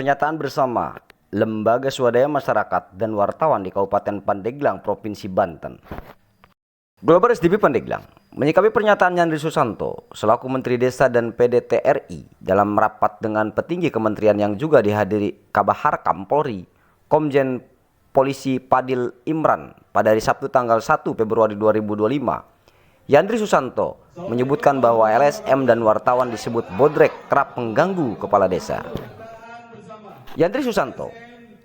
Pernyataan bersama Lembaga Swadaya Masyarakat dan Wartawan di Kabupaten Pandeglang, Provinsi Banten. Global SDP Pandeglang menyikapi pernyataan Yandri Susanto selaku Menteri Desa dan PDT RI dalam rapat dengan petinggi kementerian yang juga dihadiri Kabaharkam Polri, Komjen Polisi Padil Imran pada hari Sabtu tanggal 1 Februari 2025. Yandri Susanto menyebutkan bahwa LSM dan wartawan disebut bodrek kerap mengganggu kepala desa. Yandri Susanto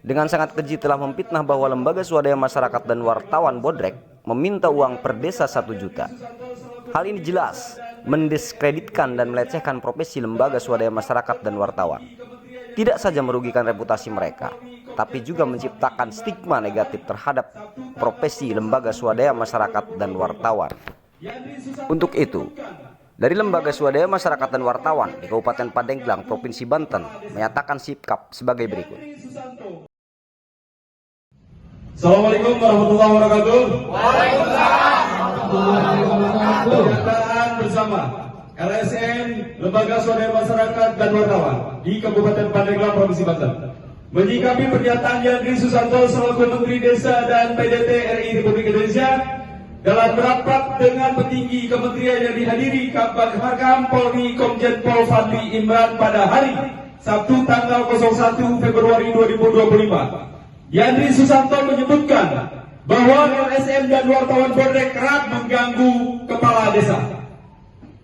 dengan sangat keji telah memfitnah bahwa Lembaga Swadaya Masyarakat dan Wartawan bodrek meminta uang per desa 1 juta. Hal ini jelas mendiskreditkan dan melecehkan profesi Lembaga Swadaya Masyarakat dan Wartawan. Tidak saja merugikan reputasi mereka, tapi juga menciptakan stigma negatif terhadap profesi Lembaga Swadaya Masyarakat dan Wartawan. Untuk itu, dari Lembaga Swadaya Masyarakat dan Wartawan di Kabupaten Pandeglang, Provinsi Banten menyatakan sikap sebagai berikut. Assalamualaikum warahmatullahi wabarakatuh. Pernyataan bersama LSM, Lembaga Swadaya Masyarakat dan Wartawan di Kabupaten Pandeglang, Provinsi Banten menyikapi pernyataan Yandri Susanto selaku Menteri Desa dan PDT RI Republik Indonesia dalam rapat dengan petinggi kementerian yang dihadiri Kabaharkam Polri Komjen Pol Padil Imran pada hari Sabtu tanggal 01 Februari 2025. Yandri Susanto menyebutkan bahwa LSM dan wartawan bodrek kerap mengganggu kepala desa.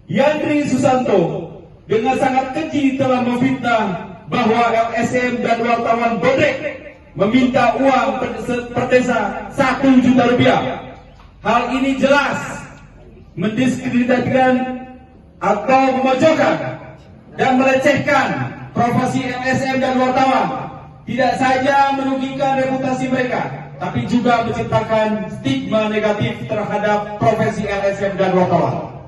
Yandri Susanto dengan sangat keji telah memfitnah bahwa LSM dan wartawan bodrek meminta uang per desa 1 juta rupiah. Hal ini jelas mendiskreditkan atau memojokkan dan melecehkan profesi LSM dan wartawan. Tidak saja merugikan reputasi mereka, tapi juga menciptakan stigma negatif terhadap profesi LSM dan wartawan.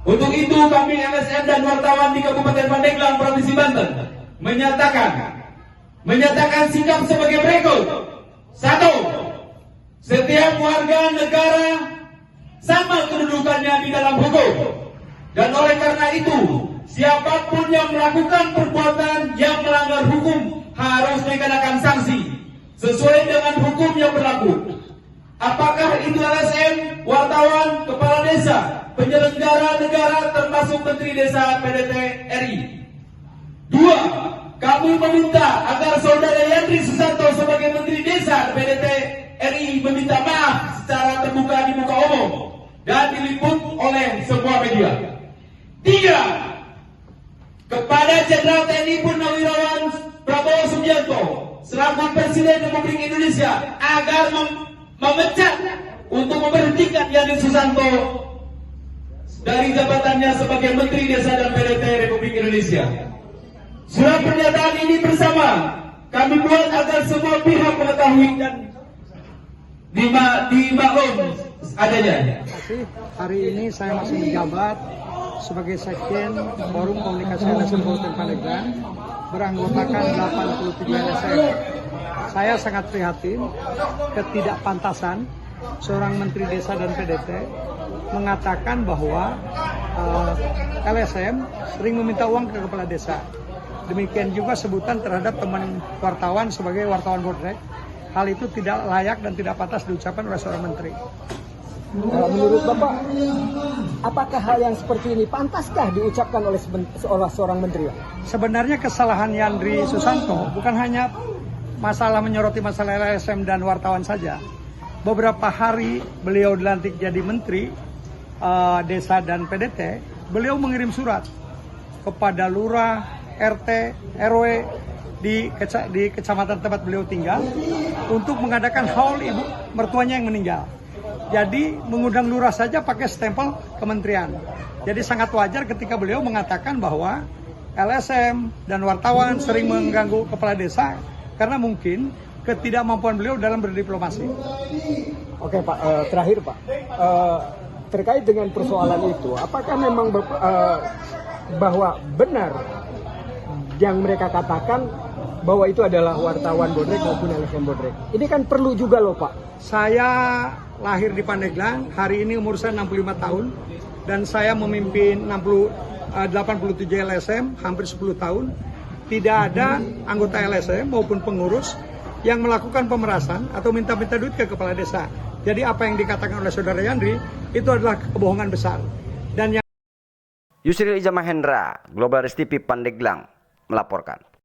Untuk itu kami LSM dan wartawan di Kabupaten Pandeglang, Provinsi Banten menyatakan sikap sebagai berikut. 1. Setiap warga negara sama kedudukannya di dalam hukum, dan oleh karena itu siapapun yang melakukan perbuatan yang melanggar hukum harus dikenakan sanksi sesuai dengan hukum yang berlaku. Apakah itu LSM, wartawan, kepala desa, penyelenggara negara termasuk Menteri Desa PDT RI. 2. Kami meminta agar Saudara Yandri Susanto sebagai Menteri Desa PDT RI meminta maaf secara terbuka di muka umum dan diliput oleh semua media. 3. Kepada Jenderal TNI Purnawirawan Prabowo Subianto selaku Presiden Republik Indonesia agar memecat untuk memberhentikan Yandri Susanto dari jabatannya sebagai Menteri Desa dan PDT Republik Indonesia. Surat pernyataan ini bersama kami buat agar semua pihak mengetahui dan dimaklum adanya. Hari ini saya masih menjabat sebagai Sekjen Forum Komunikasi LSM Kabupaten Pandeglang beranggotakan 87 LSM. Saya sangat prihatin ketidakpantasan seorang Menteri Desa dan PDT mengatakan bahwa LSM sering meminta uang ke kepala desa. Demikian juga sebutan terhadap teman wartawan sebagai wartawan bodrek. Hal itu tidak layak dan tidak pantas diucapkan oleh seorang menteri. Menurut Bapak, apakah hal yang seperti ini pantaskah diucapkan oleh seorang menteri? Sebenarnya kesalahan Yandri Susanto bukan hanya masalah menyoroti masalah LSM dan wartawan saja. Beberapa hari beliau dilantik jadi menteri desa dan PDT, beliau mengirim surat kepada lurah, RT, RW di kecamatan tempat beliau tinggal untuk mengadakan haul ibu mertuanya yang meninggal. Jadi mengundang lurah saja pakai stempel kementerian. Jadi sangat wajar ketika beliau mengatakan bahwa LSM dan wartawan sering mengganggu kepala desa karena mungkin ketidakmampuan beliau dalam berdiplomasi. Oke Pak, terakhir Pak, terkait dengan persoalan itu, apakah memang bahwa benar yang mereka katakan bahwa itu adalah wartawan bodrek maupun LSM bodrek? Ini kan perlu juga loh Pak. Saya lahir di Pandeglang, hari ini umur saya 65 tahun, dan saya memimpin 87 LSM hampir 10 tahun. tidak ada anggota LSM maupun pengurus yang melakukan pemerasan atau minta-minta duit ke kepala desa. Jadi apa yang dikatakan oleh saudara Yandri itu adalah kebohongan besar. Dan yang Yusril Iza Mahendra, Global Rice TV Pandeglang melaporkan.